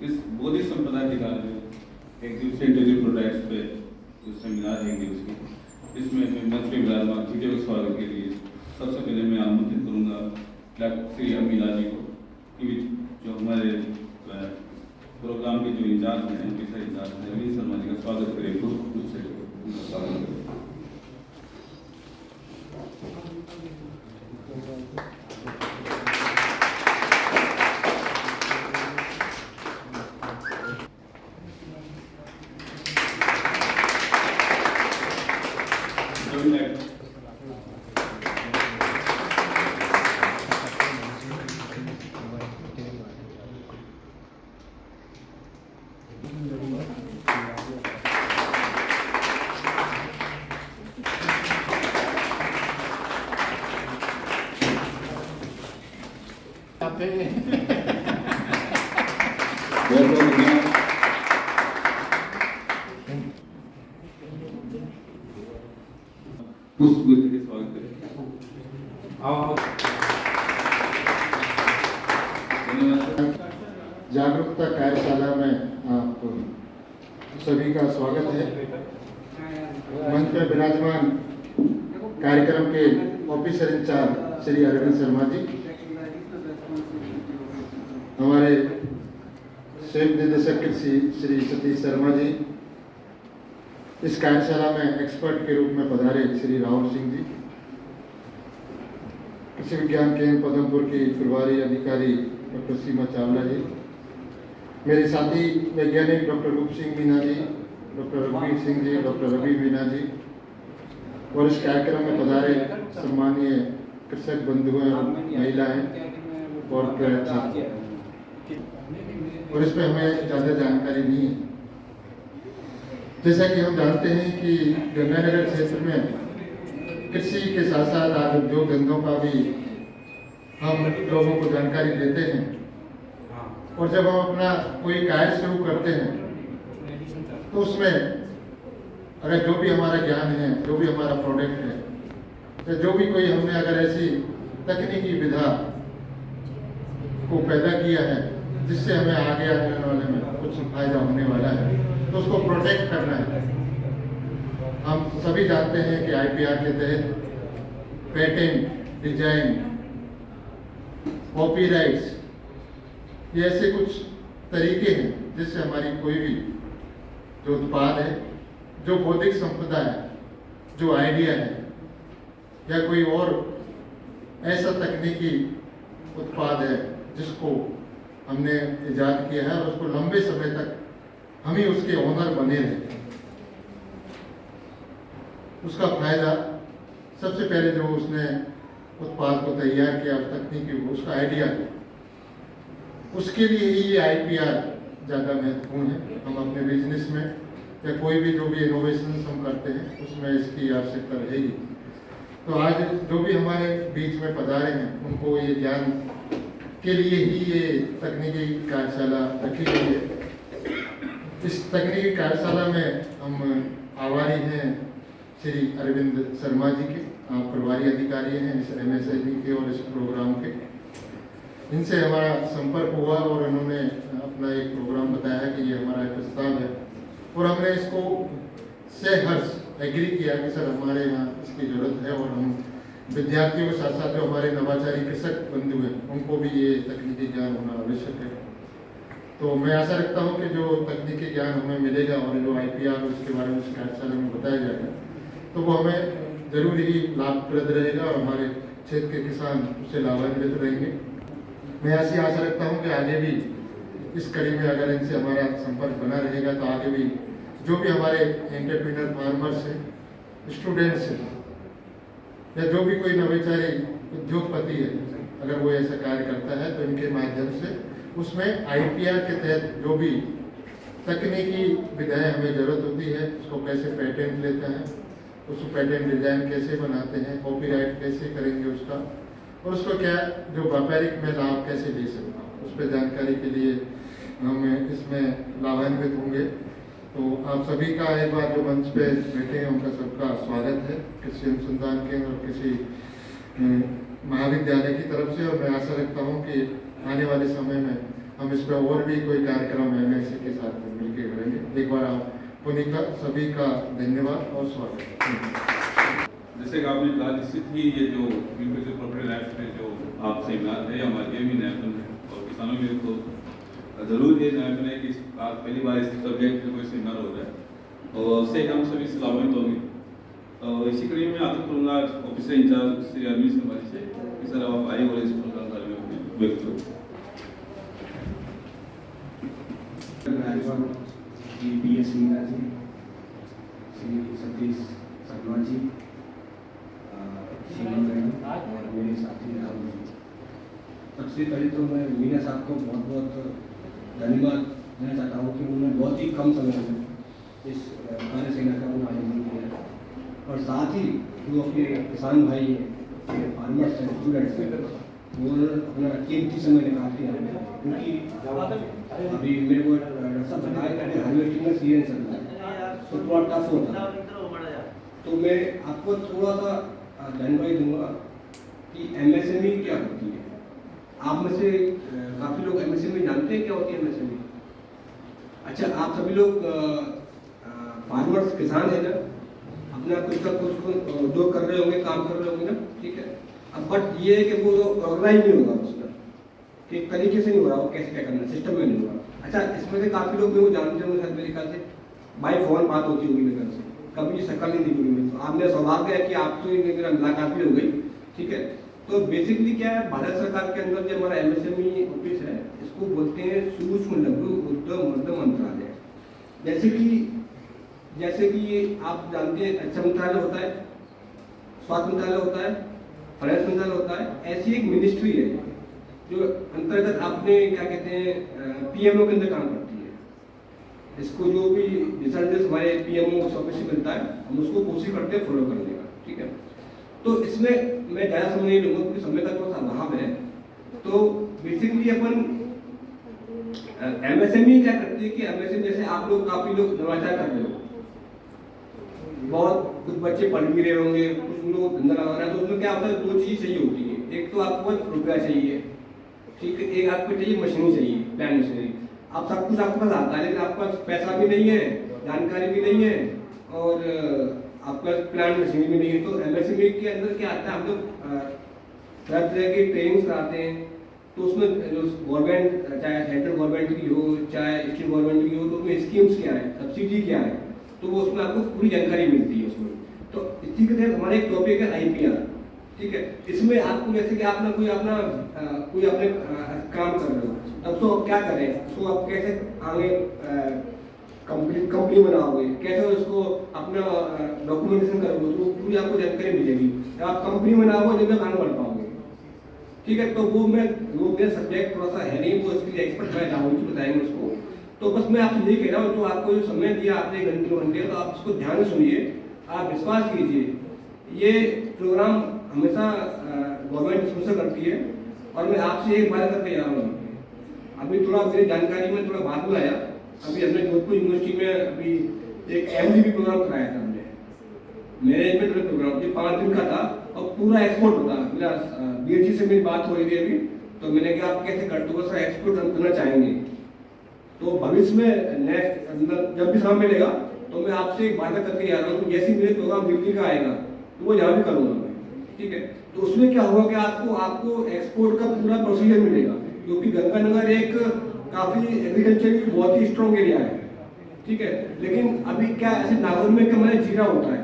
इस बौद्धिक संपदा अधिकार में एक दिवसीय इंटेलेक्चुअल प्रोडक्ट्स पे जो सेमिनार है दिवसीय, इसमें मैं मंच पे विराजमान अतिथियों के स्वागत के लिए सबसे पहले मैं आमंत्रित करूंगा डॉक्टर श्री अमीला जी को कि जो हमारे प्रोग्राम के जो इंचार्ज हैं, विषय इंचार्ज हैं, अमीन शर्मा जी का स्वागत करें, पुष्प से उनका स्वागत करें। पुष्प के स्वागत करें। जागरूकता कार्यशाला में आप सभी का स्वागत है। मंच पर विराजमान कार्यक्रम के ऑफिसर इंचार्ज श्री अरविंद शर्मा जी, हमारे संयुक्त निदेशक कृषि श्री सतीश शर्मा जी, इस कार्यशाला में एक्सपर्ट के रूप में पधारे श्री राहुल सिंह जी, कृषि विज्ञान केंद्र पदमपुर की प्रभारी अधिकारी डॉक्टर सीमा चावला जी, मेरे साथी वैज्ञानिक डॉक्टर रूप सिंह मीना जी, डॉक्टर रघुवीर सिंह जी, डॉक्टर रवि मीना जी, और इस कार्यक्रम में पधारे सम्मानीय कृषक बंधुएं और महिलाएं और छात्र। और इसमें हमें ज़्यादा जानकारी नहीं है। जैसा कि हम जानते हैं कि गंगानगर क्षेत्र में कृषि के साथ साथ आज उद्योग धंधों का भी हम लोगों को जानकारी देते हैं, और जब हम अपना कोई कार्य शुरू करते हैं तो उसमें अगर जो भी हमारा ज्ञान है, जो भी हमारा प्रोडक्ट है, या जो भी कोई हमने अगर ऐसी तकनीकी विधा को पैदा किया है जिससे हमें आगे आने वाले में कुछ फायदा होने वाला है, तो उसको प्रोटेक्ट करना है। हम सभी जानते हैं कि आईपीआर के तहत पेटेंट, डिजाइन, कॉपीराइट्स, ये ऐसे कुछ तरीके हैं जिससे हमारी कोई भी जो उत्पाद है, जो बौद्धिक संपदा है, जो आइडिया है, या कोई और ऐसा तकनीकी उत्पाद है जिसको हमने इजाद किया है और उसको लंबे समय तक हम ही उसके ओनर बने रहे, उसका फायदा सबसे पहले जो उसने उत्पाद को तैयार किया, तकनीकी उसका आइडिया, उसके लिए ही ये आईपीआर ज़्यादा महत्वपूर्ण है। हम अपने बिजनेस में या कोई भी जो भी इनोवेशन हम करते हैं उसमें इसकी आवश्यकता रहेगी। तो आज जो भी हमारे बीच में पधारे हैं उनको ये ज्ञान के लिए ही ये तकनीकी कार्यशाला रखी गई है। इस तकनीकी कार्यशाला में हम आभारी हैं श्री अरविंद शर्मा जी के, प्रभारी अधिकारी हैं इस MSME के और इस प्रोग्राम के। इनसे हमारा संपर्क हुआ और उन्होंने अपना एक प्रोग्राम बताया कि ये हमारा एक प्रस्ताव है, और हमने इसको सहर्ष एग्री किया कि सर हमारे यहाँ इसकी ज़रूरत है, और हम विद्यार्थियों के साथ साथ जो हमारे नवाचारी कृषक बंधु हैं उनको भी ये तकनीकी ज्ञान होना आवश्यक है। तो मैं आशा रखता हूँ कि जो तकनीकी ज्ञान हमें मिलेगा और जो आईपीआर उसके बारे में इस कार्यशाला में बताया जाएगा तो वो हमें जरूर ही लाभप्रद रहेगा और हमारे क्षेत्र के किसान उससे लाभान्वित रहेंगे। मैं ऐसी आशा रखता हूँ कि आगे भी इस कड़ी में अगर इनसे हमारा संपर्क बना रहेगा तो आगे भी जो भी हमारे एंटरप्रेन्योर फार्मर्स हैं, स्टूडेंट्स हैं, या जो भी कोई नवाचारी उद्योगपति है, अगर वो ऐसा कार्य करता है तो इनके माध्यम से उसमें आईपीआर के तहत जो भी तकनीकी विधाएं हमें ज़रूरत होती है, उसको कैसे पेटेंट लेते हैं, उसको पेटेंट डिजाइन कैसे बनाते हैं, कॉपीराइट कैसे करेंगे उसका, और उसको क्या जो व्यापारिक में लाभ कैसे ले सकता हूँ, उस पर जानकारी के लिए हम इसमें लाभान्वित होंगे। तो आप सभी का एक बार जो मंच पे बैठे हैं उनका सबका स्वागत है कृषि अनुसंधान केंद्र और कृषि महाविद्यालय की तरफ से, और मैं आशा रखता हूँ कि आने वाले समय में हम इस पर और भी कोई कार्यक्रम MSC के साथ मिलकर करेंगे। एक बार आप पुनिका सभी का धन्यवाद और स्वागत है। जैसे कि आपने कहा, निश्चित ही ये जो एग्रीकल्चर प्रॉपर्टी राइट्स में जो आप सेमिनार है हमारे लिए भी नयापन है और किसानों के लिए तो जरूर ये नयापन है कि आज पहली बार इस सब्जेक्ट में कोई सेमिनार हो रहा है और उससे हम सभी लाभान्वित होंगे। तो इसी कड़ी में आदत करूँगा ऑफिसर इंचार्ज श्री अरविंद सिंह से कि सर आप आए और इस प्रोग्राम के बारे में व्यक्त करो। BS मीना जी, श्री सतीश शर्मा जी, शिवम मैडम और मेरे साथी राहुल जी। सबसे पहले तो मैं मीना साहब को बहुत बहुत धन्यवाद देना चाहता हूँ कि उन्होंने बहुत ही कम समय में इस कार्यशाला का आयोजन किया और साथ ही जो अपने किसान भाई हैं, फार्मर्स हैं, स्टूडेंट्स हैं, वो अपना कीमती समय निकाल दिया क्योंकि अभी मेरे को डॉक्टर बताया कि हार्वेस्टिंग में सीजन चल रहा है तो थोड़ा टफ होता है। तो मैं आपको थोड़ा सा जानकारी दूंगा कि MSME क्या होती है। आप में से काफ़ी लोग MSME जानते हैं क्या होती है MSME? अच्छा, आप सभी लोग फार्मर्स किसान हैं ना, अपना कुछ का कुछ उद्योग कर रहे होंगे, काम कर रहे होंगे ना, ठीक है। अब बट ये है कि वो ऑर्गेनाइज नहीं होगा उसका, कि तरीके से नहीं हो रहा, वो कैसे क्या करना, सिस्टम में नहीं होगा। अच्छा, इसमें से काफ़ी लोग मेरे को जानते होंगे, शायद मेरे ख्याल से बाई फोन बात होती होगी मेरे ख्याल से, कभी शक्ल नहीं दिखी हुई। तो आपने सौभाग्य है कि आपसे मेरा मुलाकात भी हो गई, ठीक है। तो बेसिकली क्या है, भारत सरकार के अंदर जो हमारा MSME ऑफिस है, इसको बोलते हैं सूक्ष्म लघु उद्यम मध्यम मंत्रालय। जैसे कि आप जानते हैं अच्छा मंत्रालय होता है, स्वास्थ्य मंत्रालय होता है, फाइनेंस मंत्रालय होता है, ऐसी एक मिनिस्ट्री है जो अंतर्गत आपने क्या कहते हैं PMO के अंदर काम करती है। इसको जो भी दिशा निर्देश हमारे PMO ऑफिस से मिलता है, हम उसको कोशिश करते हैं फॉलो करने का, ठीक है। तो इसमें मैं ज़्यादा समय नहीं लूँगा क्योंकि समय का थोड़ा सा अभाव है। तो बेसिकली अपन MSME क्या करती है कि MSME जैसे आप लोग काफ़ी लोग नवाचार कर रहे हो, बहुत कुछ बच्चे पढ़ भी रहे होंगे, कुछ लोग धंधा लगा रहे हैं, तो उसमें क्या होता है, दो चीज़ चाहिए होती है। एक तो आपको रुपया चाहिए, ठीक है, एक आपको चाहिए मशीनरी चाहिए, प्लान मशीनरी। आप सब कुछ आपके पास आता है लेकिन आपके पास पैसा भी नहीं है, जानकारी भी नहीं है और आपके पास प्लान मशीनरी भी नहीं है। तो MSME के अंदर क्या आता है, हम लोग तरह तरह की ट्रेनिंग्स कराते हैं। तो उसमें जो गवर्नमेंट, चाहे सेंट्रल गवर्नमेंट की हो चाहे स्टेट गवर्नमेंट की हो, तो उसमें स्कीम्स क्या है, सब्सिडी क्या है, तो वो उसमें आपको पूरी जानकारी मिलती है उसमें। तो इसी के तहत हमारा एक टॉपिक है IPR, ठीक है। इसमें आपको जैसे कि आपने कोई अपने काम कर रहे हो, तब तो आप क्या करें, उसको आप कैसे आगे कंपनी बनाओगे, कैसे उसको अपना डॉक्यूमेंटेशन करोगे, तो पूरी आपको जानकारी मिलेगी। जब आप कंपनी बनाओगे जब काम कर पाओगे, ठीक है। तो वो मेरा सब्जेक्ट थोड़ा सा है नहीं, वो इसके लिए एक्सपर्ट मैं राहुल जी बताएंगे उसको। तो बस मैं आपसे यही कह रहा हूँ, जो आपको जो समय दिया आपने 1 घंटे 2 घंटे, तो आप इसको ध्यान से सुनिए, आप विश्वास कीजिए। ये प्रोग्राम हमेशा गवर्नमेंट स्पॉन्सर करती है और मैं आपसे एक बात करके जा रहा हूँ। अभी थोड़ा मेरी जानकारी में थोड़ा बाद में आया, अभी हमने जोधपुर यूनिवर्सिटी में अभी एक MDB प्रोग्राम कराया था हमने, मैनेजमेंट प्रोग्राम, ये 5 दिन का था और पूरा एक्सपोर्ट होता। मेरा BHG से मेरी बात हो रही थी अभी, तो मैंने कहा आप कैसे करते हो, सर एक्सपोर्ट हम करना चाहेंगे। तो भविष्य में नेक्स्ट जब भी समय मिलेगा तो मैं आपसे एक वादा करके जा रहा हूँ कि जैसे मेरे प्रोग्राम दिल्ली का आएगा तो वो यहाँ भी करूँगा मैं, ठीक है। तो उसमें क्या होगा कि आपको एक्सपोर्ट का पूरा प्रोसीजर मिलेगा, क्योंकि गंगानगर एक काफ़ी एग्रीकल्चर की बहुत ही स्ट्रॉन्ग एरिया है, ठीक है। लेकिन अभी क्या ऐसे नागौर में क्या हमारे जीरा होता है,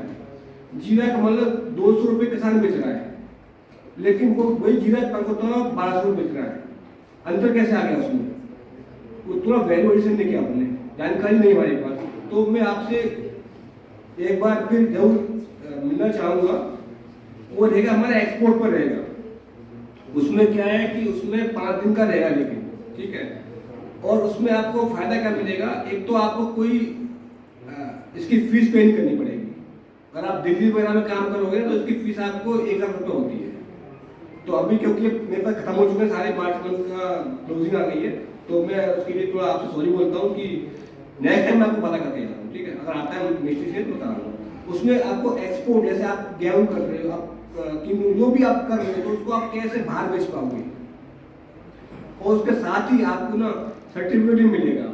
जीरा का मतलब 200 रुपये किसान बेच रहा है, लेकिन वो वही जीरा कलकत्ता 1200 बेच रहा है। अंतर कैसे आ गया उसमें, वो थोड़ा वैल्यू एडिशन नहीं किया आपने, जानकारी नहीं हमारे पास। तो मैं आपसे एक बार फिर जरूर मिलना चाहूँगा, वो रहेगा हमारा एक्सपोर्ट पर रहेगा। उसमें क्या है कि उसमें 5 दिन का रहेगा लेकिन, ठीक है। और उसमें आपको फायदा क्या मिलेगा, एक तो आपको कोई इसकी फीस पे नहीं करनी पड़ेगी। अगर आप दिल्ली वगैरह में काम करोगे तो इसकी फीस आपको 1 लाख रुपये होती है। तो अभी क्योंकि मेरे पास खत्म हो चुके हैं सारे, मार्च मंथ का क्लोजिंग आ गई है, तो मैं उसके लिए थोड़ा आपसे सॉरी बोलता हूँ कि नेक्स्ट टाइम मैं आपको पता करके जा रहा हूँ, ठीक है। अगर आता है मिनिस्ट्री से बता रहा हूँ। उसमें आपको एक्सपोर्ट, जैसे आप गेहूँ कर रहे हो, आप जो भी आप कर रहे हो, तो उसको आप कैसे बाहर बेच पाओगे, और उसके साथ ही आपको ना सर्टिफिकेट भी मिलेगा।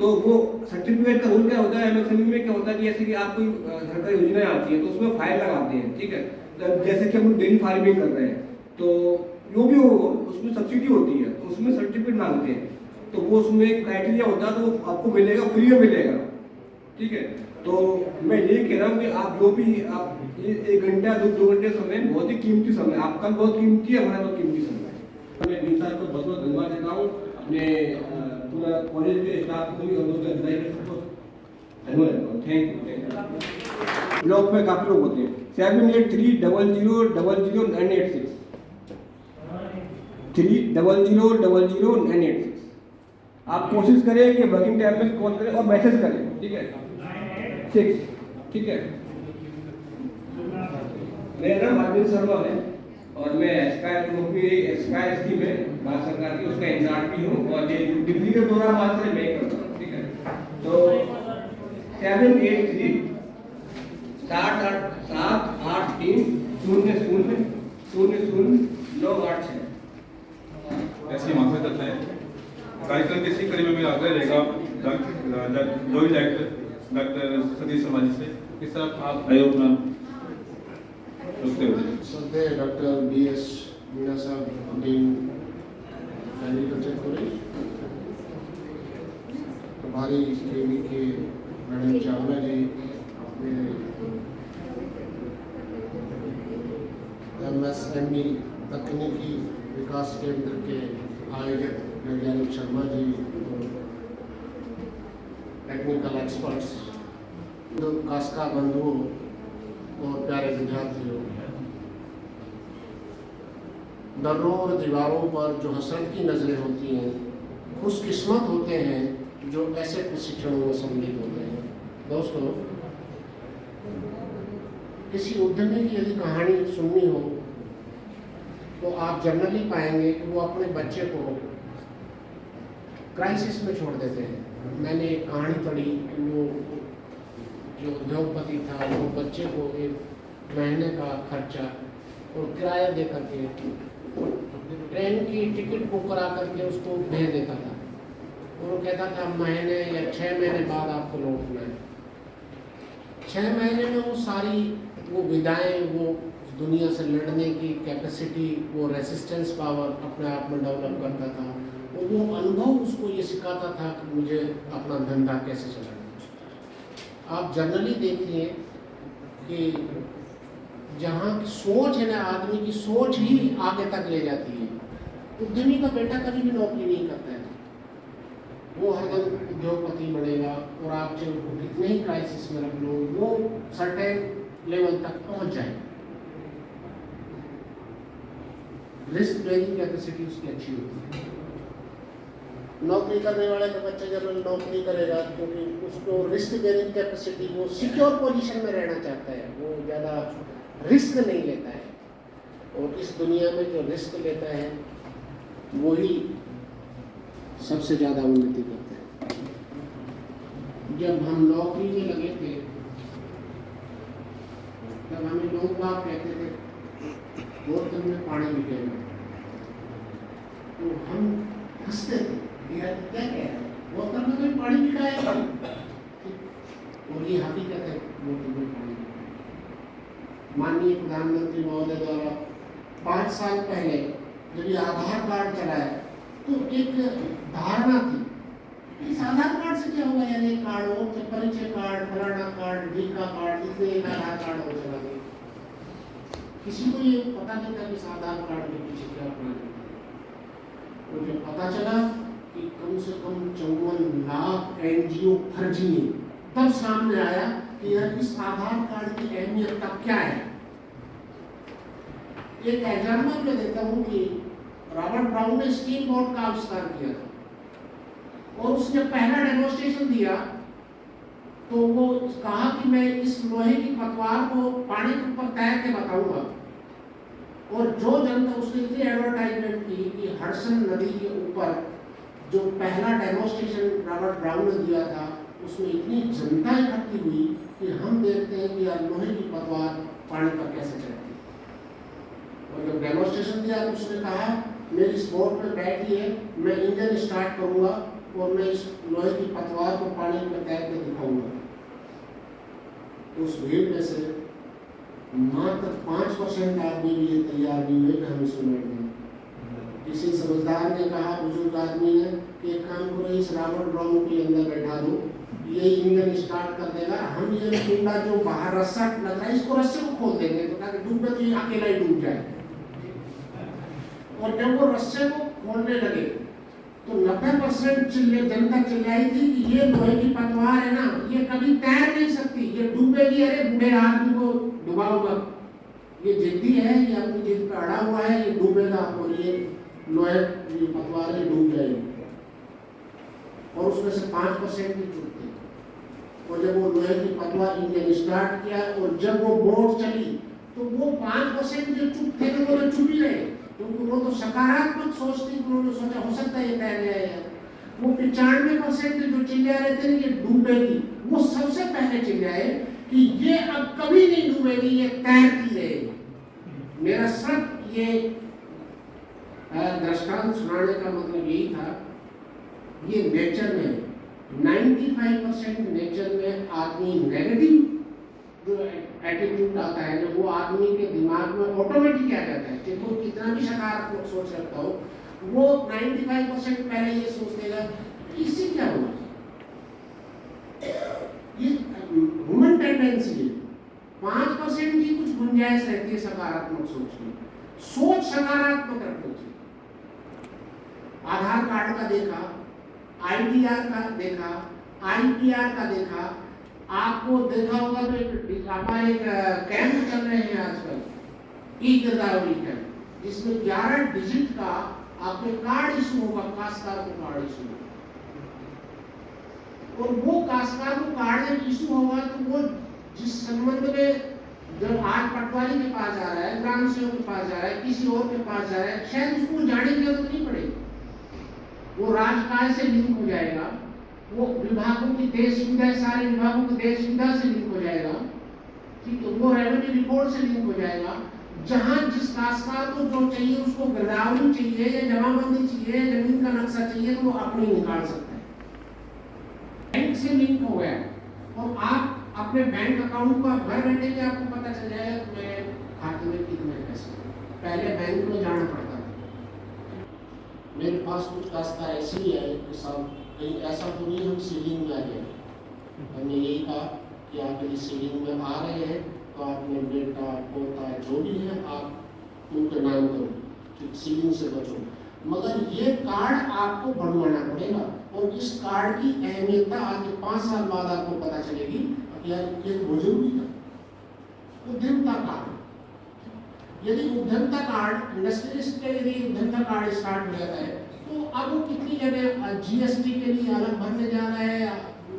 तो वो सर्टिफिकेट का रूल क्या होता है, एमएसएमई में क्या होता है कि जैसे कि आप कोई सरकारी योजना आती है तो उसमें फाइल लगाते हैं, ठीक है। तो जैसे कि हम लोग डेयरी फार्मिंग कर रहे हैं तो जो भी हो उसमें सब्सिडी होती है तो उसमें सर्टिफिकेट मांगते हैं, तो वो उसमें एक क्राइटेरिया होता है, तो वो आपको मिलेगा, फ्री में मिलेगा, ठीक है। तो मैं ये कह रहा हूँ कि आप जो भी आप ये 1 घंटा 2 घंटे समय बहुत ही कीमती समय, आपका बहुत कीमती है, हमारा बहुत कीमती समय। मैं डी साहब को बहुत बहुत धन्यवाद देता हूँ, अपने पूरा कॉलेज के स्टाफ को भी और उसके अधिकारी को धन्यवाद। Thank you. ब्लॉक में काफी लोग होते हैं। 7830000986 3000986। आप कोशिश करें कि वर्किंग टाइम में कॉल करें और मैसेज करें, ठीक है। 6, ठीक है। मेरा नाम अरविंद शर्मा है और मैं एस्पायर स्कीम है भारत सरकार की, उसका इंचार्ज भी हूँ और ये दिल्ली के प्रोग्राम आज से मैं करता हूँ, ठीक है। तो 783 783000986। ऐसी माफी करता है कार्यक्रम की इसी कड़ी में मेरा आग्रह रहेगा जो डॉक्टर सतीश शर्मा जी से कि सर आप आयोग में श्रद्धेय डॉक्टर BS मीणा साहब, डीन एग्रीकल्चर कॉलेज, प्रभारी केवी के मैडम चावला जी, अपने MSME तकनीकी विकास केंद्र के आयोजक वैज्ञानिक शर्मा जी, टेक्निकल एक्सपर्ट्स, कास्का बंधुओं और प्यारे विद्यार्थियों, दर्रों और दीवारों पर जो हसरत की नज़रें होती हैं, खुशकिस्मत होते हैं जो ऐसे प्रशिक्षणों में सम्मिलित होते हैं। दोस्तों, किसी उद्यमी की यदि कहानी सुननी हो तो आप जनरली पाएंगे कि वो अपने बच्चे को क्राइसिस में छोड़ देते हैं। मैंने एक कहानी पढ़ी कि वो जो उद्योगपति था वो बच्चे को 1 महीने का खर्चा और किराया दे करके ट्रेन की टिकट बुक करा करके उसको भेज देता था और वो कहता था महीने या 6 महीने बाद आपको लौटना है। 6 महीने में वो सारी वो विदाएं, वो दुनिया से लड़ने की कैपेसिटी, वो रेसिस्टेंस पावर अपने आप में डेवलप करता था और वो अनुभव उसको ये सिखाता था कि मुझे अपना धंधा कैसे चलाना। आप जनरली देखिए कि जहाँ की सोच है ना, आदमी की सोच ही आगे तक ले जाती है। उद्यमी का बेटा कभी भी नौकरी नहीं करता है, वो हरदम उद्योगपति बनेगा और आप चाहे उनको कितने ही क्राइसिस में रख लो, वो सर्टेन लेवल तक पहुंच जाएगा। रिस्क बेयरिंग कैपेसिटी उसकी अच्छी होती है। नौकरी करने वाले का बच्चा जनरल नौकरी करेगा क्योंकि उसको रिस्क बेयरिंग कैपेसिटी, वो सिक्योर पोजीशन में रहना चाहता है, वो ज़्यादा रिस्क नहीं लेता है। और इस दुनिया में जो रिस्क लेता है वही सबसे ज़्यादा उन्नति करता है। जब हम नौकरी में लगे थे तब हमें लोग बात कहते थे बोतल में पानी निकलेगा, तो हम हंसते थे, यार क्या कह रहे हैं, बोतल में कोई पानी निकालेगा। और ये हकीकत है, बोतल में पानी। माननीय प्रधानमंत्री महोदय द्वारा 5 साल पहले जब ये आधार कार्ड चलाया तो एक धारणा थी इस आधार कार्ड से क्या होगा, यार एक कार्ड हो, परिचय कार्ड, फलाना कार्ड, टीका कार्ड, इतने एक आधार कार्ड हो चला गया। किसी को ये पता नहीं था कि इस आधार कार्ड के पीछे क्या प्लान है। और जब पता चला कि कम से कम 54 लाख NGO फर्जी हैं, तब सामने आया कि यार इस आधार कार्ड की अहमियत तब क्या है। एक एग्जाम्पल मैं देता हूँ कि रॉबर्ट ब्राउन ने स्टीम बोट का आविष्कार किया था और उसने पहला डेमोन्स्ट्रेशन दिया तो वो कहा कि मैं इस लोहे की पतवार को पानी के ऊपर तैर के बताऊंगा। और जो जनता, उसने इतनी एडवर्टाइजमेंट की कि हडसन नदी के ऊपर जो पहला डेमोन्स्ट्रेशन रॉबर्ट ब्राउन ने दिया था उसमें इतनी जनता इकट्ठी हुई कि हम देखते हैं कि यार लोहे की पतवार पानी पर कैसे चलती है। और जब डेमोन्स्ट्रेशन दिया तो उसने कहा मेरी स्पोर्ट में बैठी है, मैं इंजन स्टार्ट करूंगा और मैं इस लोहे की पतवार को पानी में तैर के दिखाऊंगा। उस भीड़ में से मात्र 5% आदमी भी ये तैयार नहीं हुए कि हम इसमें बैठ जाएं। किसी समझदार ने कहा, बुजुर्ग आदमी ने, कि एक काम करो, इस रॉबर्ट ब्राउन के अंदर बैठा दो, ये इंजन स्टार्ट कर देगा, हम ये कुंडा जो बाहर रस्सा लग रहा है इसको रस्से को खोल देंगे तो ताकि डूबे तो ये अकेला ही डूब जाए। और जब वो रस्से को खोलने लगे तो 90% जनता चिल्लाई थी कि ये लोहे की पतवार है ना, ये कभी तैर नहीं सकती, ये डूबेगी, अरे बूढ़े आदमी को डुबाऊंगा, ये जिद्दी है, ये अपनी जिद पे अड़ा हुआ है, ये डूबेगा और ये लोहे की पतवार है डूब जाएगी। और उसमें से 5% भी चुप थे। और जब वो लोहे की पतवार इंजन स्टार्ट किया और जब वो बोट चली तो वो 5% जो चुप थे तो वो चुप ही रहे, क्योंकि वो तो सकारात्मक सोचती, उन्होंने सोचा हो सकता है ये तैर जाएगा। वो 95% जो चिल्ला रहे थे ये डूबेगी, वो सबसे पहले चिल्लाए कि ये अब कभी नहीं डूबेगी, ये तैरती रहेगी। मेरा सब ये दृष्टांत सुनाने का मतलब यही था, ये नेचर में 95% नेचर में आदमी नेगेटिव जो एटीट्यूड आता है ना, वो आदमी के दिमाग में ऑटोमेटिक आ जाता है। चाहे कोई कितना भी सकारात्मक सोच रखता हो, वो 95% पहले ये सोच लेगा इससे क्या होगा। ये ह्यूमन टेंडेंसी है। 5% की कुछ गुंजाइश रहती है सकारात्मक सोच में। सोच सकारात्मक रखनी चाहिए। आधार कार्ड का देखा, ITR का देखा, IPR का देखा, आपको देखा होगा तो हमारे कैंप चल रहे हैं आजकल, ई-गिरदावरी कैंप, जिसमें 11 डिजिट का आपके कार्ड इशू होगा, काश्तकार को कार्ड इशू होगा। और वो काश्तकार को कार्ड जब इशू होगा तो वो जिस संबंध में जब आज पटवारी के पास जा रहा है, ग्राम सेवक के पास जा रहा है, किसी और के पास जा रहा है, शायद उसको जाने की जरूरत नहीं पड़ेगी। वो राजकाज से लिंक हो जाएगा, वो विभागों की देश सुविधा, सारे विभागों की देश सुविधा से लिंक हो जाएगा, ठीक है, वो रेवेन्यू रिपोर्ट से लिंक हो जाएगा। जहां जिस काश्तकार को जो चाहिए, उसको गिरदावरी चाहिए या जमाबंदी चाहिए, जमीन का नक्शा चाहिए, तो वो अपने निकाल सकता है। बैंक से लिंक हो गया और आप अपने बैंक अकाउंट को आप घर बैठे के आपको पता चल जाएगा कि मेरे खाते में कितने पैसे। पहले बैंक में जाना पड़ता था। मेरे पास कुछ काश्तकार ऐसे ही है कि साहब कहीं ऐसा तो नहीं हम सीलिंग में आ गए। हमने यही कहा कि आप यदि सीलिंग में आ रहे हैं तो आपने बेटा पोता जो भी है आप उनके नाम करो, ठीक, सीलिंग से बचो। मगर ये कार्ड आपको बनवाना पड़ेगा और इस कार्ड की अहमियत आज 5 साल बाद आपको पता चलेगी कि यार ये बहुत जरूरी था। उद्यमता कार्ड, यदि उद्यमता कार्ड इंडस्ट्रियलिस्ट के यदि उद्यमता कार्ड स्टार्ट हो जाता है तो अब वो कितनी जगह GST के लिए अलग भरने जा रहा है,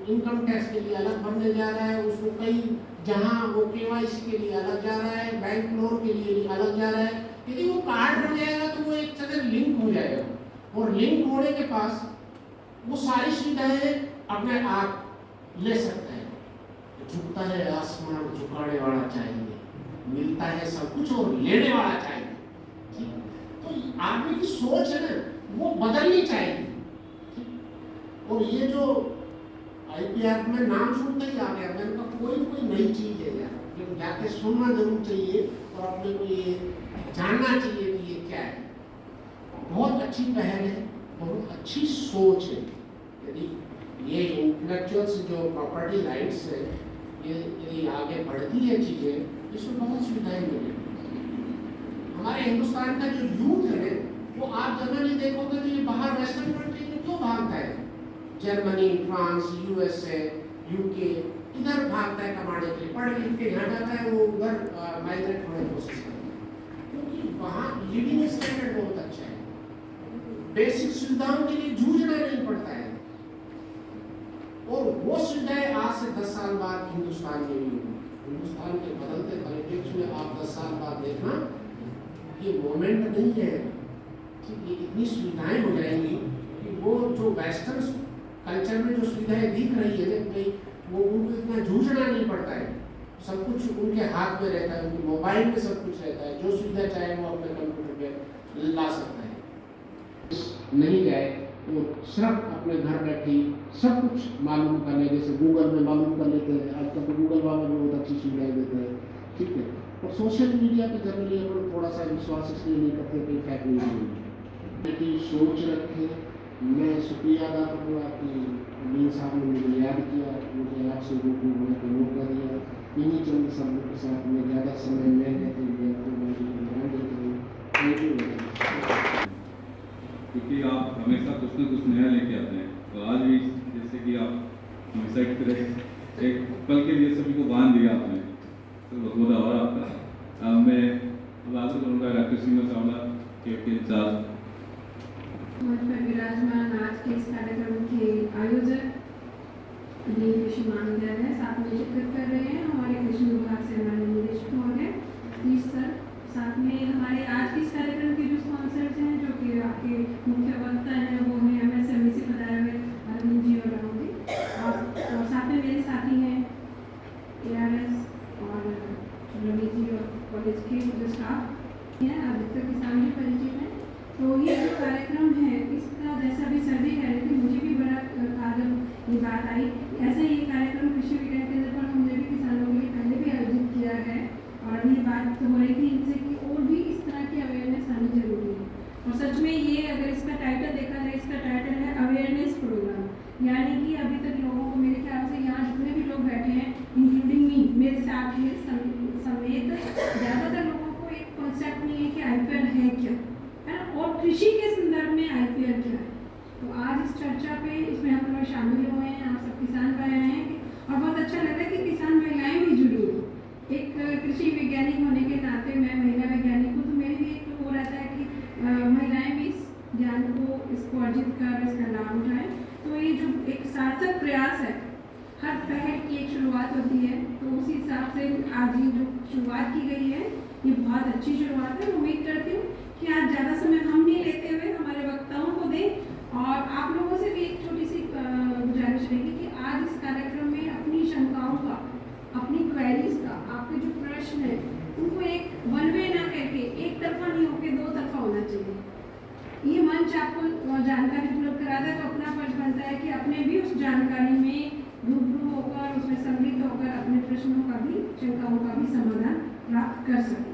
इनकम टैक्स के लिए अलग भरने जा रहा है, उसको कई जहां वो KYC के लिए अलग जा रहा है, बैंक लोन के लिए अलग जा रहा है। यदि वो कार्ड बन जाएगा तो वो एक जगह लिंक हो जाएगा और लिंक होने के पास वो सारी सुविधाएं अपने आप ले सकता है। झुकता है आसमान झुकाने वाला चाहिए, मिलता है सब कुछ और लेने वाला चाहिए। तो आदमी की सोच है ना, वो बदलनी चाहिए। और ये जो IPR में नाम सुनते ही आ गया, मैंने कहा कोई नई चीज है यार, लेकिन जाके सुनना जरूर चाहिए और अपने को ये जानना चाहिए कि ये क्या है। बहुत अच्छी पहल है, बहुत अच्छी सोच है। यदि ये इंटेलेक्चुअल्स जो प्रॉपर्टी राइट्स है, ये यदि आगे बढ़ती है चीजें, इसमें बहुत सुविधाएं मिलेंगी। हमारे हिंदुस्तान का जो यूथ है वो आप जनरली देखोगे तो ये बाहर वेस्टर्न कंट्री में क्यों भागता है, जर्मनी, फ्रांस, USA, UK, इधर भागता है कमाने के लिए, पढ़ लिख के यहाँ जाता है, वो उधर माइग्रेट होने की कोशिश करता है, क्योंकि वहाँ लिविंग स्टैंडर्ड बहुत अच्छा है, बेसिक सुविधाओं के लिए जूझना नहीं पड़ता है। और वो सुविधाएं आज से 10 साल बाद हिंदुस्तान में भी होगी। हिंदुस्तान के बदलते पॉलिटिक्स में आप 10 साल बाद देखना ये मोमेंट नहीं है कि ये इतनी सुविधाएं हो जाएंगी कि वो जो वेस्टर्न कल्चर में जो सुविधाएं दिख रही है ना, वो उनको इतना जूझना नहीं पड़ता है, सब कुछ उनके हाथ में रहता है, उनके मोबाइल में सब कुछ रहता है, जो सुविधा चाहे वो अपने कंप्यूटर पे ला सकता है। नहीं जाए और सिर्फ अपने घर बैठे सब कुछ मालूम कर ले, जैसे गूगल में मालूम कर लेते हैं। आजकल तो गूगल वाला भी बहुत अच्छी सुविधाएं देते हैं, ठीक है। और सोशल मीडिया पे जनरली हम लोग थोड़ा सा विश्वास इसलिए नहीं करते कि फेक न्यूज़ नहीं है। सोच रखें। मैं शुक्रिया अदा करूँगा कि मीन साहब ने मुझे याद किया, मुझे आपसे रूबरू होने का मौका दिया। इन्हीं चंद शब्दों के साथ मैं ज़्यादा समय नहीं देते हुए आपको ध्यान देता हूँ। Thank you. क्योंकि आप हमेशा कुछ न कुछ नया लेके आते हैं, तो आज भी जैसे कि आप हमेशा की तरह एक पल के लिए सभी को बांध दिया आपने, तो बहुत बहुत आभार आपका। मैं आदर करूँगा डॉक्टर सीमा चावला के इंचार्ज। विराजमान आज के इस कार्यक्रम के आयोजक कृषि महाविद्यालय है, साथ में शिरकत कर रहे हैं हमारे कृषि विभाग से हमारे निदेशक महोदय तीज सर, साथ में हमारे आज के इस कार्यक्रम के जो स्पॉन्सर्स हैं, जो कि आपके मुख्य वक्ता हैं, वो हैं MSME से बताए हुए अरविंद जी और राहुल जी, और साथ में मेरे साथी हैं ARS और रवि जी और कॉलेज के जो स्टाफ हैं, अधिकतर किसान भी परिचित हैं। तो ये जो कार्यक्रम है, इसका जैसा भी सर भी कह रहे थे, मुझे भी बड़ा आज ये बात आई। ऐसा ही कार्यक्रम कृषि विज्ञान केंद्र पर हमने भी किसानों के लिए पहले भी आयोजित किया है, और अभी बात तो हो रही थी इनसे कि और भी इस तरह की अवेयरनेस आनी जरूरी है। और सच में ये अगर इसका टाइटल देखा जाए, इसका टाइटल है अवेयरनेस प्रोग्राम, यानी कि अभी तक लोगों को, मेरे ख्याल से यहाँ जितने भी लोग बैठे हैं इंक्लूडिंग मी, मेरे साथ में समेत ज़्यादातर लोगों को एक कॉन्सेप्ट नहीं है कि IPL है क्या, है ना, और कृषि के संदर्भ में IPL क्या है। तो आज इस चर्चा पे इसमें हम लोग शामिल हुए हैं, आप सब किसान भाई आए हैं, और बहुत अच्छा लग रहा है कि किसान महिलाएं भी जुड़ी हुई। एक कृषि वैज्ञानिक होने के नाते, मैं महिला वैज्ञानिक हूँ, तो मेरे भी एक वो रहता है कि महिलाएं भी इस ज्ञान को, इसको अर्जित कर इसका लाभ उठाएं। तो ये जो एक सार्थक प्रयास है, हर पहल की एक शुरुआत होती है, तो उसी हिसाब से आज ये जो शुरुआत की गई है, ये बहुत अच्छी शुरुआत है। उम्मीद करती हूँ कि आज ज़्यादा समय हम नहीं लेते हुए हमारे वक्ताओं को दें, और आप लोगों से भी एक छोटी सी गुजारिश रहेगी कि आज इस कार्यक्रम में अपनी शंकाओं का, अपनी क्वेरीज का, आपके जो प्रश्न है, उनको एक वन वे ना करके एक तरफा नहीं होकर दो तरफा होना चाहिए। ये मंच आपको जानकारी उपलब्ध कराता है, तो अपना फर्ज बनता है कि अपने भी उस जानकारी में रूबरू होकर, उसमें सम्मिलित होकर अपने प्रश्नों का भी, शंकाओं का भी समाधान प्राप्त कर सकें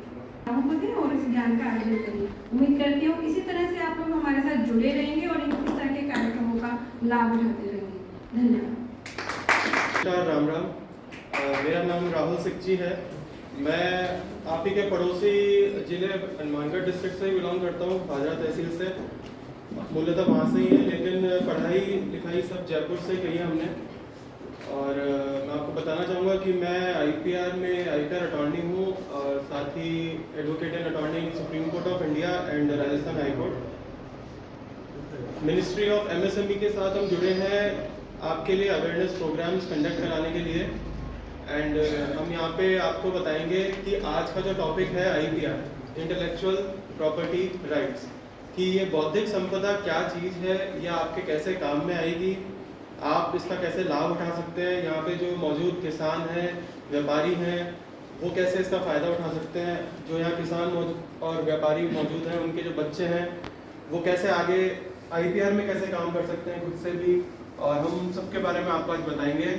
और इस ज्ञान का आयोजन करिए। उम्मीद करती हूँ इसी तरह से आप लोग हमारे साथ जुड़े रहेंगे और इस तरह के कार्यक्रमों का लाभ उठाते रहेंगे। धन्यवाद। राम राम। मेरा नाम राहुल सिख जी है। मैं आप ही के पड़ोसी जिले हनुमानगढ़ डिस्ट्रिक्ट से बिलोंग करता हूँ, हाजरा तहसील से। मूलतः वहाँ से ही है, लेकिन पढ़ाई लिखाई सब जयपुर से की है हमने। और मैं आपको बताना चाहूँगा कि मैं IPR में IPR अटॉर्नी हूँ, और साथ ही advocate and attorney in Supreme Court of India and Rajasthan high court. Ministry of MSME के साथ हम जुड़े हैं आपके लिए अवेयरनेस प्रोग्राम्स कंडक्ट कराने के लिए। एंड हम यहाँ पे आपको बताएंगे कि आज का जो टॉपिक है IPR, इंटेलेक्चुअल प्रॉपर्टी राइट्स, कि ये बौद्धिक संपदा क्या चीज़ है, या आपके कैसे काम में आएगी, आप इसका कैसे लाभ उठा सकते हैं। यहाँ पे जो मौजूद किसान हैं, व्यापारी हैं, वो कैसे इसका फ़ायदा उठा सकते हैं। जो यहाँ किसान और व्यापारी मौजूद हैं, उनके जो बच्चे हैं, वो कैसे आगे IPR में कैसे काम कर सकते हैं खुद से भी। और हम सबके बारे में आपको आज बताएंगे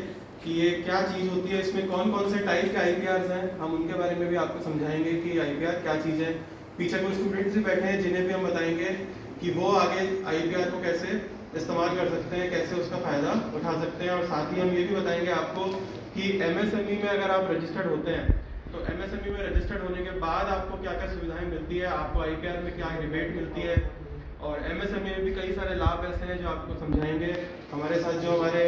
कि ये क्या चीज़ होती है, इसमें कौन कौन से टाइप के IPRs हैं, हम उनके बारे में भी आपको समझाएंगे कि IPR क्या चीज़ है। पीछे कुछ स्टूडेंट्स भी बैठे हैं जिन्हें भी हम बताएंगे कि वो आगे IPR को कैसे इस्तेमाल कर सकते हैं, कैसे उसका फ़ायदा उठा सकते हैं। और साथ ही हम ये भी बताएंगे आपको कि MSME में अगर आप रजिस्टर्ड होते हैं, तो MSME में रजिस्टर्ड होने के बाद आपको क्या क्या सुविधाएं मिलती है, आपको IPR में क्या रिबेट मिलती है। और MSME में भी कई सारे लाभ ऐसे हैं जो आपको समझाएंगे। हमारे साथ जो हमारे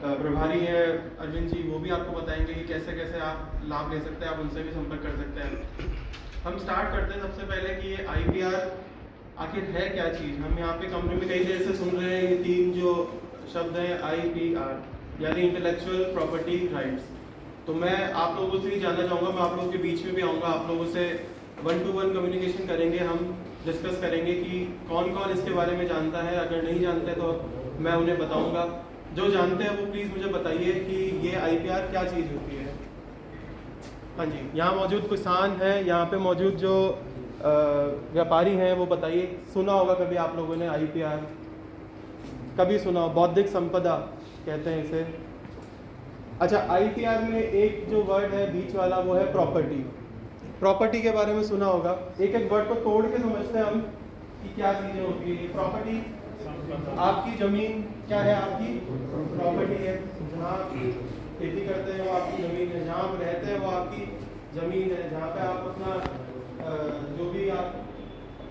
प्रभारी हैं अरविंद जी, वो भी आपको बताएंगे कि कैसे कैसे आप लाभ ले सकते हैं, आप उनसे भी संपर्क कर सकते हैं। हम स्टार्ट करते हैं सबसे पहले कि ये IPR आखिर है क्या चीज़। हम यहाँ पे कमरे में कई देर से सुन रहे हैं ये तीन जो शब्द हैं IPR, यानी इंटेलेक्चुअल प्रॉपर्टी राइट्स। तो मैं आप लोगों से ही जानना चाहूँगा, मैं आप लोगों के बीच में भी आऊँगा, आप लोगों से 1-to-1 कम्युनिकेशन करेंगे, हम डिस्कस करेंगे कि कौन कौन इसके बारे में जानता है। अगर नहीं जानते तो मैं उन्हें बताऊँगा, जो जानते हैं वो प्लीज़ मुझे बताइए कि ये IPR क्या चीज़ होती है। हाँ जी, यहाँ मौजूद किसान हैं, यहाँ पे मौजूद जो व्यापारी हैं वो बताइए, सुना होगा कभी आप लोगों ने IPR, कभी सुना हो? बौद्धिक संपदा कहते हैं इसे। अच्छा, IPR में एक जो वर्ड है बीच वाला वो है प्रॉपर्टी। प्रॉपर्टी के बारे में सुना होगा। एक एक वर्ड को तोड़ के समझते हैं हम कि क्या चीज़ें होती है। प्रॉपर्टी आपकी ज़मीन क्या है, आपकी प्रॉपर्टी है। जहाँ आप खेती करते हैं वो आपकी ज़मीन है, जहाँ आप रहते हैं वो आपकी ज़मीन है, जहाँ पे आप अपना जो भी आप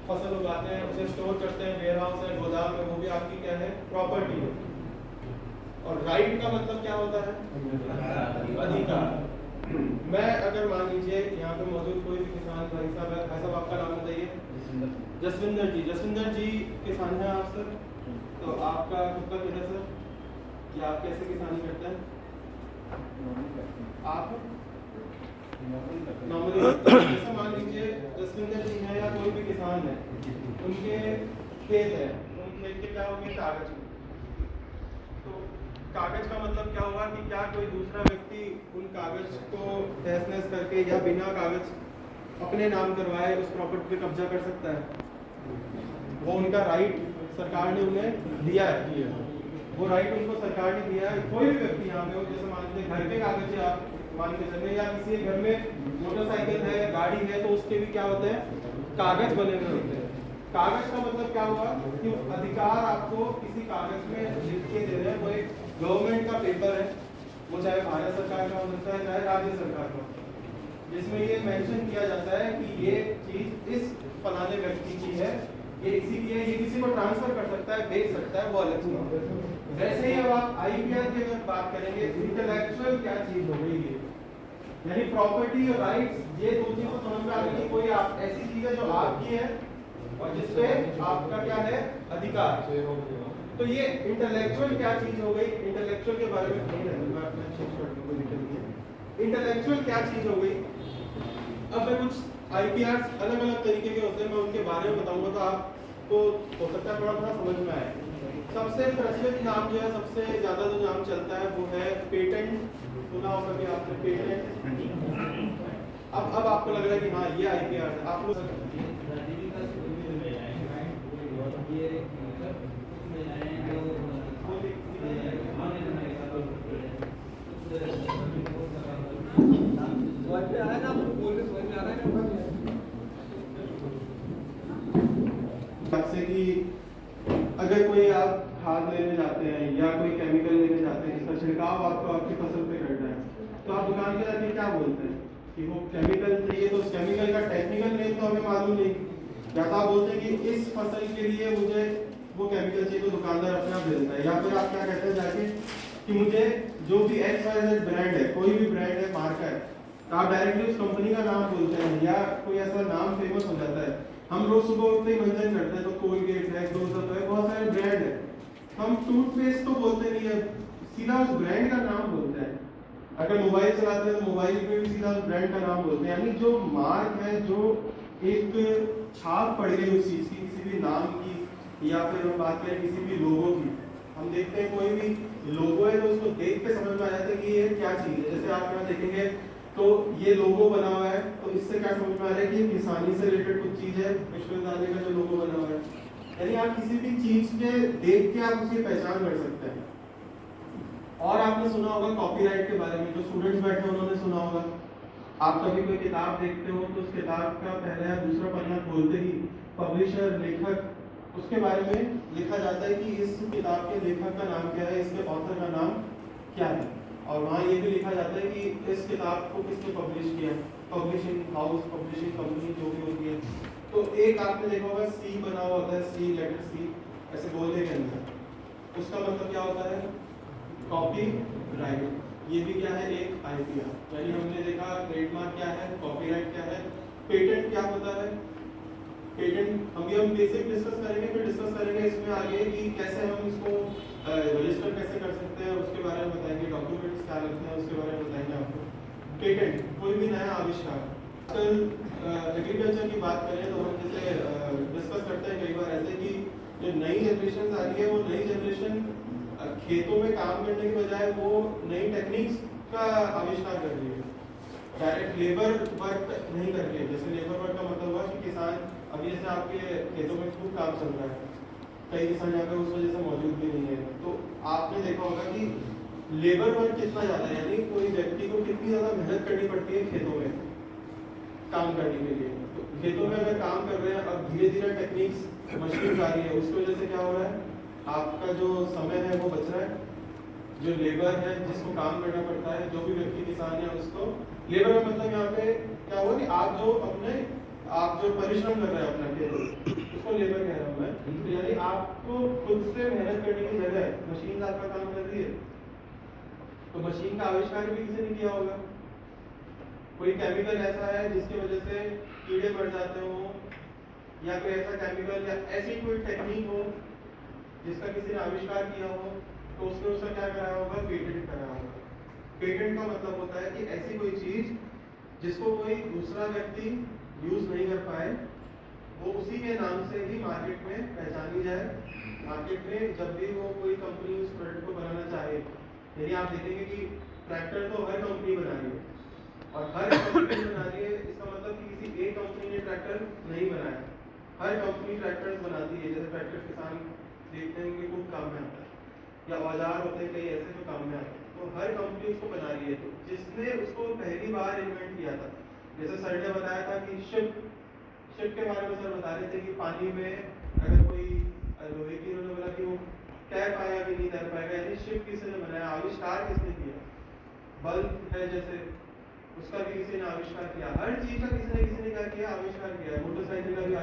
फसल उगाते हैं उसे स्टोर करते हैं, वेयर हाउस है, गोदाम है, वो भी आपकी क्या है, प्रॉपर्टी है। और राइट का मतलब क्या होता है, अधिकार। मैं अगर मान लीजिए यहाँ पे मौजूद कोई भी किसान भाई साहब है, भाई साहब आपका नाम बताइए। जसविंदर जी। जसविंदर जी किसान हैं आप सर, तो आपका खुद का किधर सर, कि आप कैसे किसानी करते हैं? आप नॉर्मली जैसे मान लीजिए जसविंदर जी हैं या कोई भी किसान है, उनके खेत है, उन खेत के क्या होंगे, कागज। तो कागज का मतलब क्या हुआ कि क्या कोई दूसरा व्यक्ति उन कागज को तहस नहस करके या बिना कागज अपने नाम करवाए उस प्रॉपर्टी पे कब्जा कर सकता है? वो उनका राइट सरकार ने उन्हें दिया है, वो राइट उनको सरकार ने दिया है। कोई भी व्यक्ति यहाँ पे हो, जैसे मान लीजिए घर के कागज है आप मान के चले, या किसी घर में मोटरसाइकिल है, गाड़ी है, तो उसके भी क्या होते हैं, कागज बने हुए होते हैं। कागज का मतलब क्या हुआ कि अधिकार आपको किसी कागज में लिख के दे रहे हैं। वो एक गवर्नमेंट का पेपर है, वो चाहे भारत सरकार का हो सकता है चाहे राज्य सरकार का, जिसमें ये मेंशन किया जाता है कि ये चीज इस फलाने व्यक्ति की है, ये इसी की है, ये किसी को ट्रांसफर कर सकता है, बेच सकता है, वो अलग चीज है। वैसे ही अब आप IPR की अगर बात करेंगे, इंटेलेक्चुअल क्या चीज हो गई है, यानी प्रॉपर्टी और राइट्स, ये दो चीज को समझ में आ गई। कोई आप ऐसी चीज है जो आपकी है और जिसपे आपका क्या है, अधिकार। तो ये इंटेलेक्चुअल क्या चीज हो गई, इंटेलेक्चुअल के बारे में नहीं रहूंगा, इंटेलेक्चुअल क्या चीज हो गई। अब मैं कुछ IPR अलग अलग तरीके के होते हैं, मैं उनके बारे में बताऊंगा तो आपको हो सकता है थोड़ा समझ में आए। सबसे प्रचलित नाम जो है, सबसे ज्यादा जो नाम चलता है वो है पेटेंट। सुना होगा कि आपने पेटेंट। अब आपको लग रहा है कि हाँ ये IPR है, आप लोग से कि अगर कोई आप खाद लेने जाते हैं या कोई केमिकल लेने जाते हैं जिसका छिड़काव आपको आपकी फसल पे करना है, तो आप दुकान पे जाके क्या बोलते हैं कि वो केमिकल चाहिए, तो उस केमिकल का टेक्निकल नेम तो हमें मालूम नहीं, या तो आप बोलते हैं कि इस फसल के लिए मुझे वो केमिकल चाहिए, तो दुकानदार अपने आप दे देता है। या फिर आप क्या कहते हैं जाके कि मुझे जो भी XYZ ब्रांड है, कोई भी ब्रांड है, मार्का है, तो आप डायरेक्टली उस कंपनी का नाम बोलते हैं, या कोई ऐसा नाम फेमस हो जाता है। हम रोज सुबह उठते ही मंजन करते हैं, तो कोलगेट है, क्लोजअप है, बहुत सारे ब्रांड है, हम टूथपेस्ट तो बोलते नहीं है, सीधा उस ब्रांड का नाम बोलते हैं। अगर मोबाइल चलाते हैं तो मोबाइल पे भी सीधा उस ब्रांड का नाम बोलते हैं। यानी जो मार्क है, जो एक छाप पड़ गई उस चीज की, किसी भी नाम की, या फिर हम बात करें किसी भी लोगो की, हम देखते हैं कोई भी लोगो है तो उसको देख के समझ में आ जाता है कि ये क्या चीज है। जैसे आप यहाँ देखेंगे तो ये लोगो बना हुआ है, तो इससे क्या समझ में आ रहा है कि किसानी से रिलेटेड कुछ चीज है, विश्वविद्यालय का जो लोगो बना हुआ है। यानी आप किसी भी चीज के देख के आप उसकी पहचान कर सकते हैं। और आपने सुना होगा कॉपीराइट के बारे में, जो स्टूडेंट्स बैठे हैं उन्होंने सुना होगा। आप कभी कोई किताब देखते हो तो उस किताब का पहला या दूसरा पन्ना खोलते ही पब्लिशर, लेखक, उसके बारे में लिखा जाता है कि इस किताब के लेखक का नाम क्या है, इसके ऑथर का नाम क्या है, और वहाँ ये भी लिखा जाता है कि इस किताब को किसने पब्लिश किया, पब्लिशिंग हाउस, पब्लिशिंग कंपनी जो भी होती है। तो एक आपने देखा होगा C बना हुआ होता है, C, लेटर C ऐसे बोलने के अंदर, उसका मतलब क्या होता है, कॉपीराइट। ये भी क्या है, एक IPR। यानी हमने देखा ट्रेडमार्क क्या है, कॉपीराइट क्या है, पेटेंट क्या होता है। पेटेंट हम बेसिक डिस्कस करेंगे, फिर डिस्कस करेंगे इसमें आगे कि कैसे हम इसको रजिस्टर कैसे कर सकते हैं, उसके बारे में बताएंगे, डॉक्यूमेंट्स क्या लगते हैं उसके बारे में बताएंगे आपको। पेटेंट कोई भी नया आविष्कार। आजकल एग्रीकल्चर की बात करें तो हम जैसे डिस्कस करते हैं कई बार ऐसे कि जो नई जनरेशन आ रही है, वो नई जनरेशन खेतों में काम करने के बजाय वो नई टेक्निक्स का आविष्कार कर रही है। डायरेक्ट लेबर वर्क नहीं करके, जैसे लेबर वर्क का मतलब हुआ कि किसान, अभी जैसे आपके खेतों में खूब काम चल रहा है, कई किसान यहाँ पे उस वजह से मौजूद भी नहीं है, तो आपने देखा होगा कि लेबर वर्क कितना ज़्यादा है, यानी कोई व्यक्ति को कितनी ज़्यादा मेहनत करनी पड़ती है खेतों में काम करने के लिए। तो खेतों में अगर काम कर रहे हैं, अब धीरे धीरे टेक्निक्स मशीन आ रही है, उसकी वजह से क्या हो रहा है, आपका जो समय है वो बच रहा है, जो लेबर है जिसको काम करना पड़ता है, जो भी व्यक्ति किसान है उसको लेबर का मतलब यहाँ पे क्या हुआ कि आप जो परिश्रम कर रहे हैं अपना खेत, उसको लेबर कह रहा हूँ मैं। तो यानी आपको खुद से मेहनत करने की जगह मशीन आपका काम कर रही है। तो मशीन का आविष्कार भी किसी ने किया होगा, कोई केमिकल ऐसा है जिसकी वजह से कीड़े मर जाते हो, या कोई ऐसा केमिकल या ऐसी कोई टेक्निक हो जिसका किसी ने आविष्कार किया हो, तो उसने उसका क्या कराया होगा, पेटेंट कराया होगा। पेटेंट का मतलब होता है कि ऐसी कोई चीज जिसको कोई दूसरा व्यक्ति यूज नहीं कर पाए, वो उसी के नाम से ही मार्केट में पहचानी जाए। मार्केट में जब भी वो कोई कंपनी उस प्रोडक्ट को बनाना चाहे, यानी आप देखेंगे कि ट्रैक्टर तो हर कंपनी बना रही है, और हर कंपनी बना रही है, इसका मतलब कि किसी एक कंपनी ने ट्रैक्टर नहीं बनाया, हर कंपनी ट्रैक्टर्स बनाती है। जैसे ट्रैक्टर किसान देखते हैं कि खूब काम में आता है, या औजार होते हैं कई ऐसे जो काम में आते हैं, तो हर कंपनी उसको बना रही है। तो जिसने उसको पहली बार इन्वेंट किया था, जैसे सर ने बताया था कि शिप के बारे में सर बता रहे थे कि पानी में अगर कोई लोहे की, उन्होंने बोला कि वो तैर पाएगा कि नहीं तैर पाएगा, यानी शिप किसी ने बनाया, आविष्कार किसने किया। बल्ब है जैसे, उसका भी किसी ने आविष्कार किया, हर चीज का किसी ने क्या किया, आविष्कार किया। मोटरसाइकिल का भी